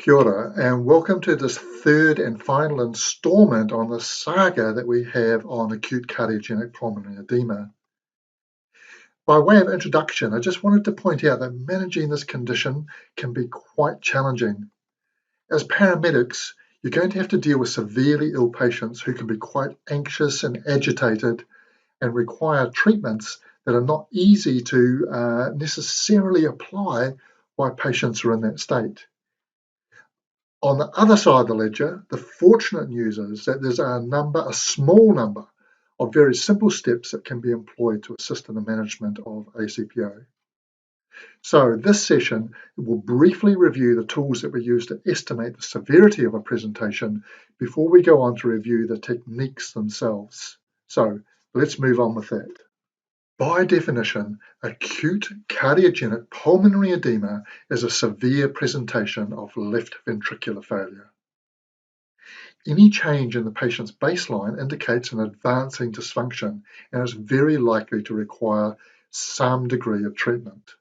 Kia ora, and welcome to this third and final installment on the saga that we have on acute cardiogenic pulmonary edema. By way of introduction, I just wanted to point out that managing this condition can be quite challenging. As paramedics, you're going to have to deal with severely ill patients who can be quite anxious and agitated and require treatments that are not easy to necessarily apply while patients are in that state. On the other side of the ledger, the fortunate news is that there's a small number of very simple steps that can be employed to assist in the management of ACPO. So this session will briefly review the tools that we use to estimate the severity of a presentation before we go on to review the techniques themselves. So let's move on with that. By definition, acute cardiogenic pulmonary edema is a severe presentation of left ventricular failure. Any change in the patient's baseline indicates an advancing dysfunction and is very likely to require some degree of treatment.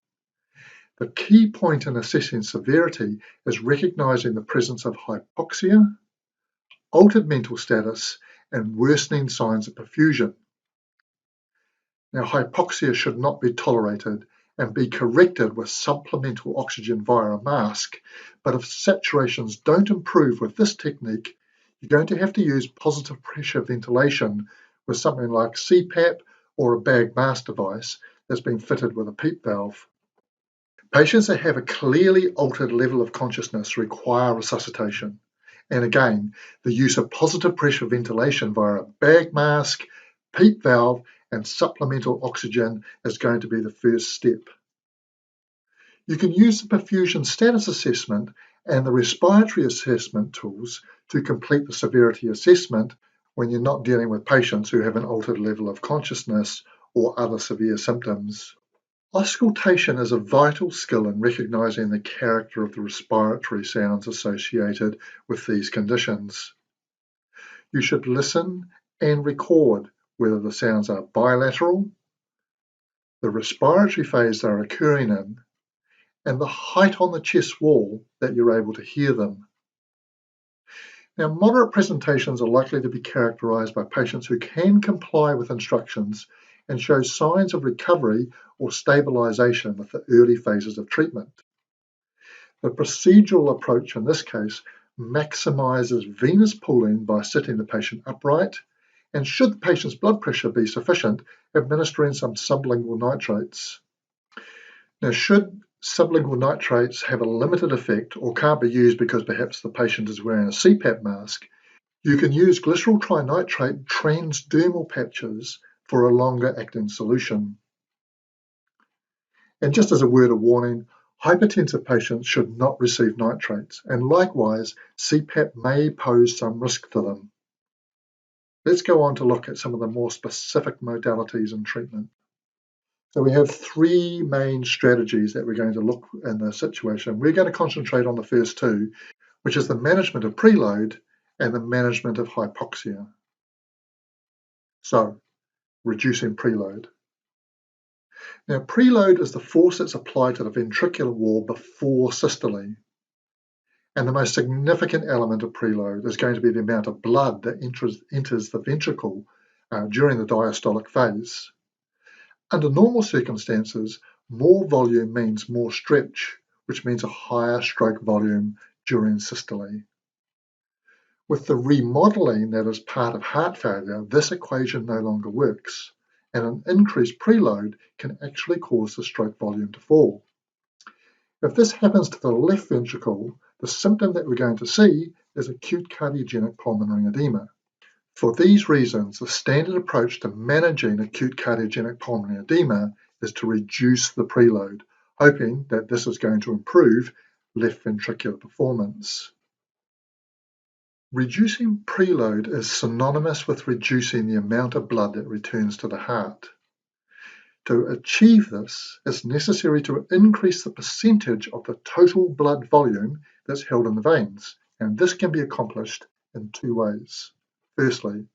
The key point in assessing severity is recognizing the presence of hypoxia, altered mental status, and worsening signs of perfusion. Now, hypoxia should not be tolerated and be corrected with supplemental oxygen via a mask, but if saturations don't improve with this technique, you're going to have to use positive pressure ventilation with something like CPAP or a bag mask device that's been fitted with a PEEP valve. Patients that have a clearly altered level of consciousness require resuscitation. And again, the use of positive pressure ventilation via a bag mask, PEEP valve, and supplemental oxygen is going to be the first step. You can use the perfusion status assessment and the respiratory assessment tools to complete the severity assessment when you're not dealing with patients who have an altered level of consciousness or other severe symptoms. Auscultation is a vital skill in recognizing the character of the respiratory sounds associated with these conditions. You should listen and record whether the sounds are bilateral, the respiratory phase they're occurring in, and the height on the chest wall that you're able to hear them. Now, moderate presentations are likely to be characterized by patients who can comply with instructions and show signs of recovery or stabilization with the early phases of treatment. The procedural approach in this case maximizes venous pooling by sitting the patient upright, and should the patient's blood pressure be sufficient, administering some sublingual nitrates. Now, should sublingual nitrates have a limited effect or can't be used because perhaps the patient is wearing a CPAP mask, you can use glycerol trinitrate transdermal patches for a longer acting solution. And just as a word of warning, hypertensive patients should not receive nitrates, and likewise, CPAP may pose some risk to them. Let's go on to look at some of the more specific modalities and treatment. So we have three main strategies that we're going to look in the situation. We're going to concentrate on the first two, which is the management of preload and the management of hypoxia. So, reducing preload. Now, preload is the force that's applied to the ventricular wall before systole. And the most significant element of preload is going to be the amount of blood that enters the ventricle during the diastolic phase. Under normal circumstances, more volume means more stretch, which means a higher stroke volume during systole. With the remodeling that is part of heart failure, this equation no longer works, and an increased preload can actually cause the stroke volume to fall. If this happens to the left ventricle, the symptom that we're going to see is acute cardiogenic pulmonary edema. For these reasons, the standard approach to managing acute cardiogenic pulmonary edema is to reduce the preload, hoping that this is going to improve left ventricular performance. Reducing preload is synonymous with reducing the amount of blood that returns to the heart. To achieve this, it's necessary to increase the percentage of the total blood volume that's held in the veins, and this can be accomplished in two ways. Firstly,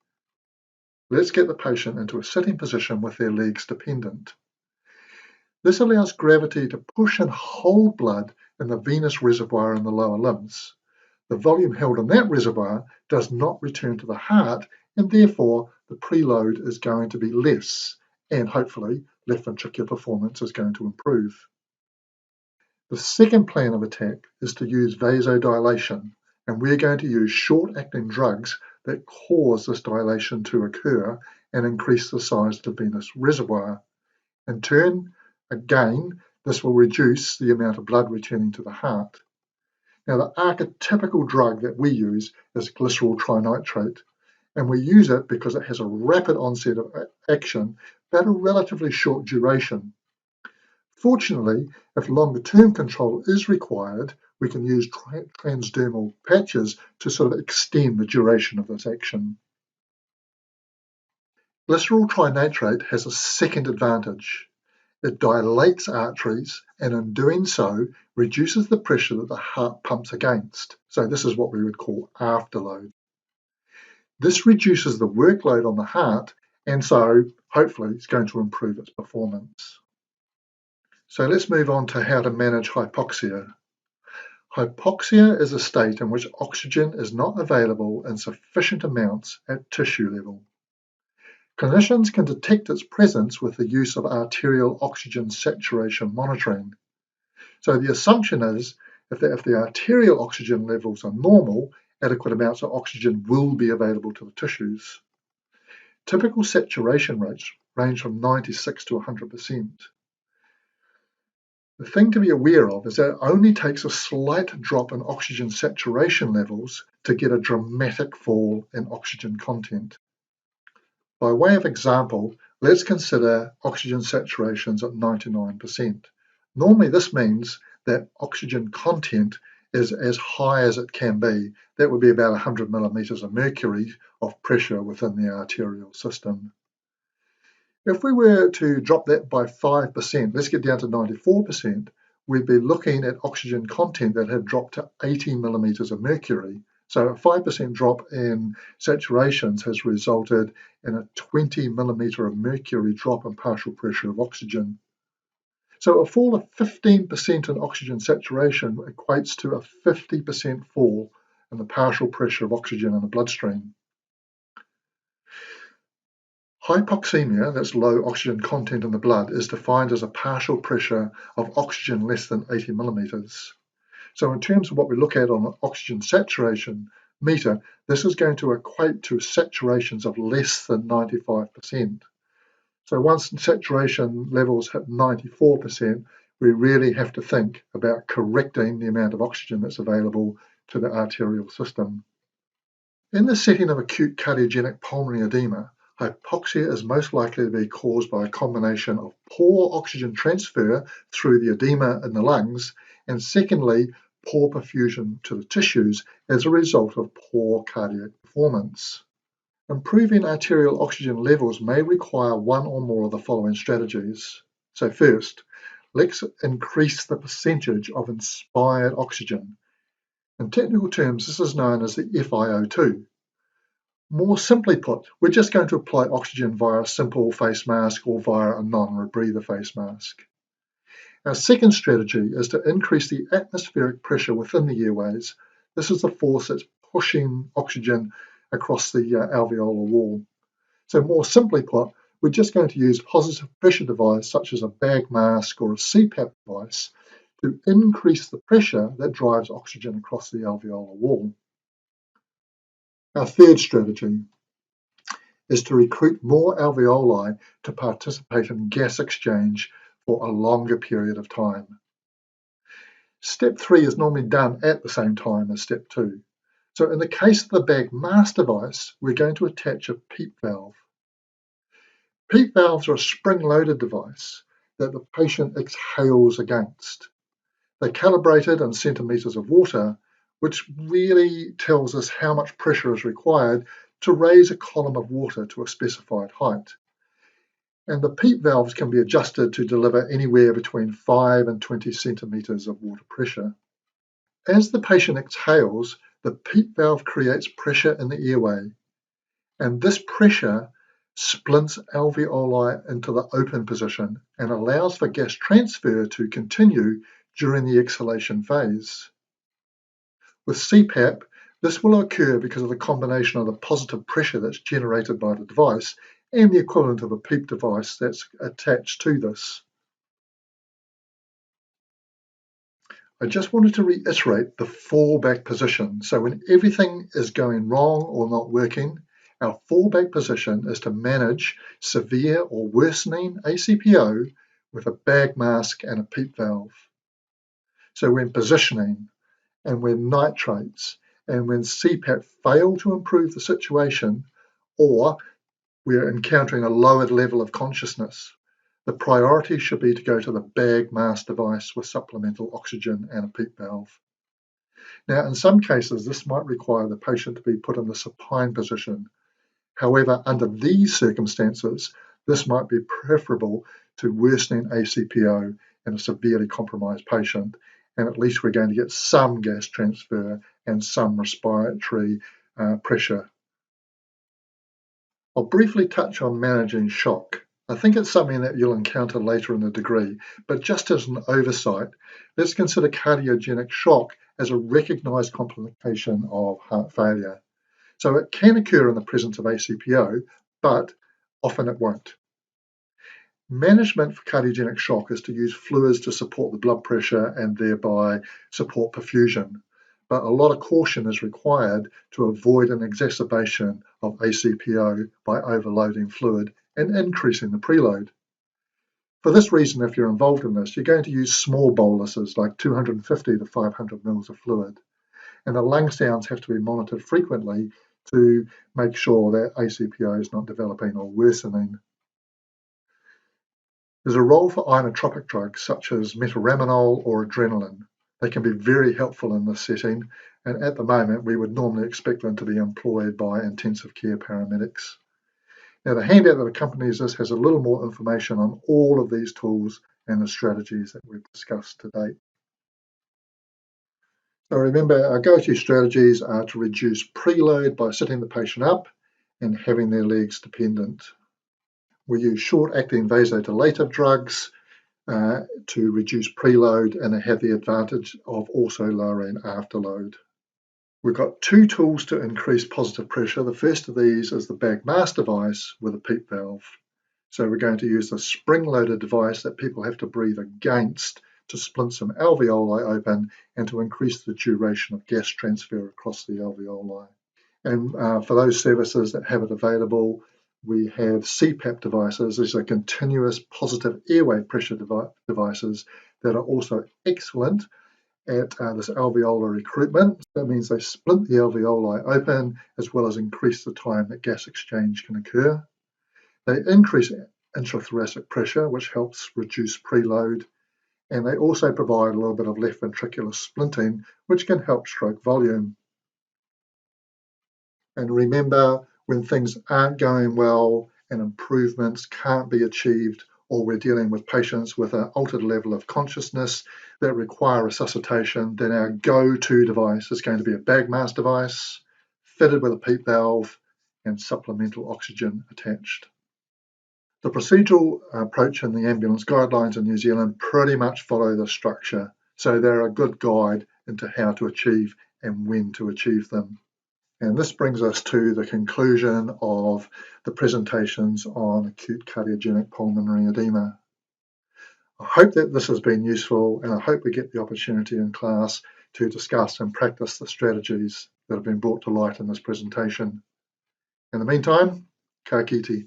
let's get the patient into a sitting position with their legs dependent. This allows gravity to push and hold blood in the venous reservoir in the lower limbs, The volume held in that reservoir does not return to the heart, and therefore the preload is going to be less, and hopefully left ventricular performance is going to improve. The second plan of attack is to use vasodilation, and we're going to use short-acting drugs that cause this dilation to occur and increase the size of the venous reservoir. In turn, again, this will reduce the amount of blood returning to the heart. Now, the archetypical drug that we use is glycerol trinitrate, and we use it because it has a rapid onset of action but a relatively short duration. Fortunately, if longer-term control is required, we can use transdermal patches to sort of extend the duration of this action. Glycerol trinitrate has a second advantage. It dilates arteries and in doing so reduces the pressure that the heart pumps against. So this is what we would call afterload. This reduces the workload on the heart and so hopefully it's going to improve its performance. So let's move on to how to manage hypoxia. Hypoxia is a state in which oxygen is not available in sufficient amounts at tissue level. Clinicians can detect its presence with the use of arterial oxygen saturation monitoring. So the assumption is if the arterial oxygen levels are normal, adequate amounts of oxygen will be available to the tissues. Typical saturation rates range from 96 to 100%. The thing to be aware of is that it only takes a slight drop in oxygen saturation levels to get a dramatic fall in oxygen content. By way of example, let's consider oxygen saturations at 99%. Normally this means that oxygen content is as high as it can be. That would be about 100 millimeters of mercury of pressure within the arterial system. If we were to drop that by 5%, let's get down to 94%, we'd be looking at oxygen content that had dropped to 80 millimeters of mercury. So a 5% drop in saturations has resulted in a 20 millimeter of mercury drop in partial pressure of oxygen. So a fall of 15% in oxygen saturation equates to a 50% fall in the partial pressure of oxygen in the bloodstream. Hypoxemia, that's low oxygen content in the blood, is defined as a partial pressure of oxygen less than 80 millimeters. So in terms of what we look at on an oxygen saturation meter, this is going to equate to saturations of less than 95%. So once saturation levels hit 94%, we really have to think about correcting the amount of oxygen that's available to the arterial system. In the setting of acute cardiogenic pulmonary edema, hypoxia is most likely to be caused by a combination of poor oxygen transfer through the edema in the lungs, and secondly, poor perfusion to the tissues as a result of poor cardiac performance. Improving arterial oxygen levels may require one or more of the following strategies. So first, let's increase the percentage of inspired oxygen. In technical terms, this is known as the FiO2. More simply put, we're just going to apply oxygen via a simple face mask or via a non-rebreather face mask. Our second strategy is to increase the atmospheric pressure within the airways. This is the force that's pushing oxygen across the alveolar wall. So more simply put, we're just going to use a positive pressure device such as a bag mask or a CPAP device to increase the pressure that drives oxygen across the alveolar wall. Our third strategy is to recruit more alveoli to participate in gas exchange for a longer period of time. Step 3 is normally done at the same time as step 2. So in the case of the bag mask device, we're going to attach a PEEP valve. PEEP valves are a spring-loaded device that the patient exhales against. They're calibrated in centimeters of water, which really tells us how much pressure is required to raise a column of water to a specified height. And the PEEP valves can be adjusted to deliver anywhere between 5 and 20 centimeters of water pressure. As the patient exhales, the PEEP valve creates pressure in the airway, and this pressure splints alveoli into the open position and allows for gas transfer to continue during the exhalation phase. With CPAP, this will occur because of the combination of the positive pressure that's generated by the device and the equivalent of a PEEP device that's attached to this. I just wanted to reiterate the fallback position. So when everything is going wrong or not working, our fallback position is to manage severe or worsening ACPO with a bag mask and a PEEP valve. So when positioning and when nitrates and when CPAP fail to improve the situation, or we're encountering a lowered level of consciousness, the priority should be to go to the bag mask device with supplemental oxygen and a PEEP valve. Now, in some cases, this might require the patient to be put in the supine position. However, under these circumstances, this might be preferable to worsening ACPO in a severely compromised patient, and at least we're going to get some gas transfer and some respiratory pressure. I'll briefly touch on managing shock. I think it's something that you'll encounter later in the degree, but just as an oversight, let's consider cardiogenic shock as a recognised complication of heart failure. So it can occur in the presence of ACPO, but often it won't. Management for cardiogenic shock is to use fluids to support the blood pressure and thereby support perfusion. But a lot of caution is required to avoid an exacerbation of ACPO by overloading fluid and increasing the preload. For this reason, if you're involved in this, you're going to use small boluses like 250 to 500 mils of fluid. And the lung sounds have to be monitored frequently to make sure that ACPO is not developing or worsening. There's a role for inotropic drugs such as metaraminol or adrenaline. They can be very helpful in this setting, and at the moment we would normally expect them to be employed by intensive care paramedics. Now, the handout that accompanies this has a little more information on all of these tools and the strategies that we've discussed to date. So remember, our go-to strategies are to reduce preload by sitting the patient up and having their legs dependent. We use short-acting vasodilative drugs to reduce preload and have the advantage of also lowering afterload. We've got two tools to increase positive pressure. The first of these is the bag mask device with a PEEP valve. So we're going to use a spring-loaded device that people have to breathe against to splint some alveoli open and to increase the duration of gas transfer across the alveoli. And for those services that have it available, we have CPAP devices. These are continuous positive airway pressure devices that are also excellent at this alveolar recruitment. That means they splint the alveoli open as well as increase the time that gas exchange can occur. They increase intrathoracic pressure, which helps reduce preload, and they also provide a little bit of left ventricular splinting, which can help stroke volume. And remember, when things aren't going well and improvements can't be achieved, or we're dealing with patients with an altered level of consciousness that require resuscitation, then our go-to device is going to be a bag mask device fitted with a PEEP valve and supplemental oxygen attached. The procedural approach in the ambulance guidelines in New Zealand pretty much follow this structure, so they're a good guide into how to achieve and when to achieve them. And this brings us to the conclusion of the presentations on acute cardiogenic pulmonary edema. I hope that this has been useful, and I hope we get the opportunity in class to discuss and practice the strategies that have been brought to light in this presentation. In the meantime, ka kite.